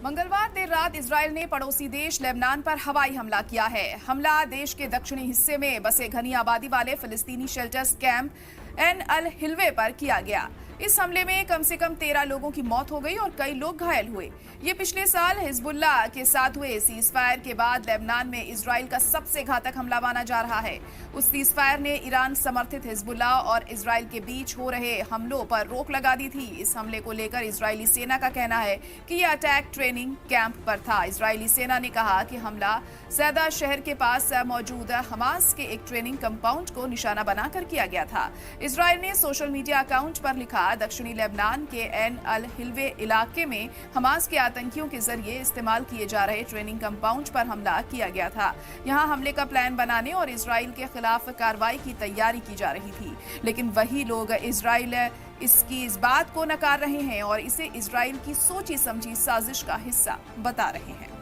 मंगलवार देर रात इजरायल ने पड़ोसी देश लेबनान पर हवाई हमला किया है। हमला देश के दक्षिणी हिस्से में बसे घनी आबादी वाले फिलिस्तीनी शेल्टर्स कैंप एन अल हिल्वे पर किया गया। इस हमले में कम से कम 13 लोगों की मौत हो गई और कई लोग घायल हुए। ये पिछले साल हिजबुल्लाह के साथ हुए सीजफायर के बाद लेबनान में इजरायल का सबसे घातक हमला माना जा रहा है। उस सीजफायर ने ईरान समर्थित हिजबुल्लाह और इजरायल के बीच हो रहे हमलों पर रोक लगा दी थी। इस हमले को लेकर इजरायली सेना का कहना है कि यह अटैक ट्रेनिंग कैंप पर था। इजरायली सेना ने कहा कि हमला सैदा शहर के पास मौजूद हमास के एक ट्रेनिंग कंपाउंड को निशाना बनाकर किया गया था। इजरायल ने सोशल मीडिया अकाउंट पर लिखा, दक्षिणी लेबनान के एन अल हिल्वे इलाके में हमास के आतंकियों के जरिए इस्तेमाल किए जा रहे ट्रेनिंग कंपाउंड पर हमला किया गया था। यहां हमले का प्लान बनाने और इजरायल के खिलाफ कार्रवाई की तैयारी की जा रही थी, लेकिन वही लोग इजरायल इस बात को नकार रहे हैं और इसे इजरायल की सोची समझी साजिश का हिस्सा बता रहे हैं।